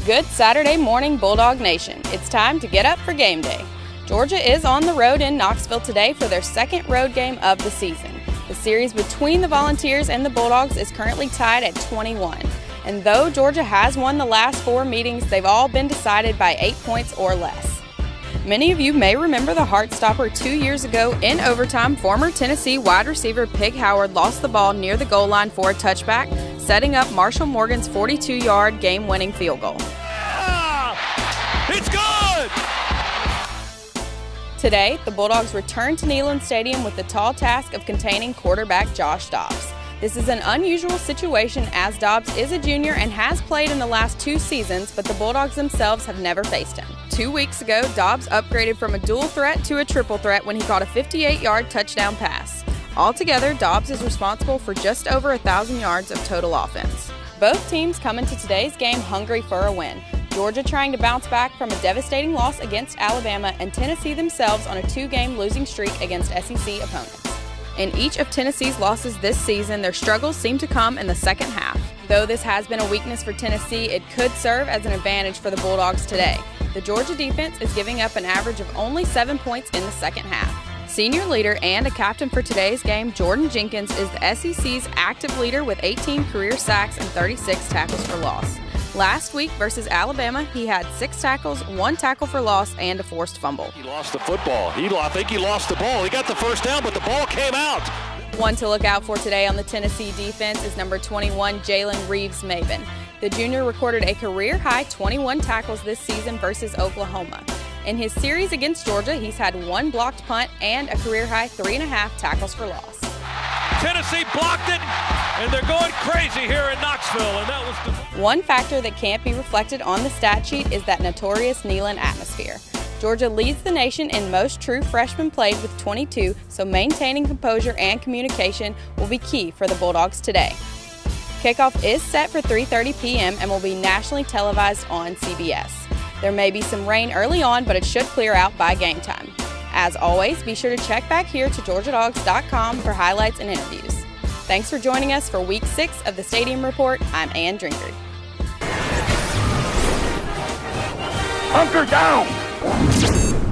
Good Saturday morning, Bulldog Nation. It's time to get up for game day. Georgia is on the road in Knoxville today for their second road game of the season. The series between the Volunteers and the Bulldogs is currently tied at 21. And though Georgia has won the last 4 meetings, they've all been decided by 8 points or less. Many of you may remember the Heartstopper 2 years ago in overtime. Former Tennessee wide receiver Pig Howard lost the ball near the goal line for a touchback, setting up Marshall Morgan's 42-yard game-winning field goal. It's good! Today, the Bulldogs return to Neyland Stadium with the tall task of containing quarterback Josh Dobbs. This is an unusual situation as Dobbs is a junior and has played in the last 2 seasons, but the Bulldogs themselves have never faced him. 2 weeks ago, Dobbs upgraded from a dual threat to a triple threat when he caught a 58-yard touchdown pass. Altogether, Dobbs is responsible for just over 1,000 yards of total offense. Both teams come into today's game hungry for a win. Georgia trying to bounce back from a devastating loss against Alabama, and Tennessee themselves on a 2-game losing streak against SEC opponents. In each of Tennessee's losses this season, their struggles seem to come in the second half. Though this has been a weakness for Tennessee, it could serve as an advantage for the Bulldogs today. The Georgia defense is giving up an average of only 7 points in the second half. Senior leader and a captain for today's game, Jordan Jenkins, is the SEC's active leader with 18 career sacks and 36 tackles for loss. Last week versus Alabama, he had 6 tackles, 1 tackle for loss, and a forced fumble. He lost the football. I think he lost the ball. He got the first down, but the ball came out. One to look out for today on the Tennessee defense is number 21, Jalen Reeves-Maybin. The junior recorded a career-high 21 tackles this season versus Oklahoma. In his series against Georgia, he's had 1 blocked punt and a career-high 3.5 tackles for loss. Tennessee blocked it, and they're going crazy here in Knoxville. And that was one factor that can't be reflected on the stat sheet is that notorious Neyland atmosphere. Georgia leads the nation in most true freshmen played with 22, so maintaining composure and communication will be key for the Bulldogs today. Kickoff is set for 3:30 p.m. and will be nationally televised on CBS. There may be some rain early on, but it should clear out by game time. As always, be sure to check back here to GeorgiaDogs.com for highlights and interviews. Thanks for joining us for Week 6 of the Stadium Report. I'm Ann Drinkard. Hunker down!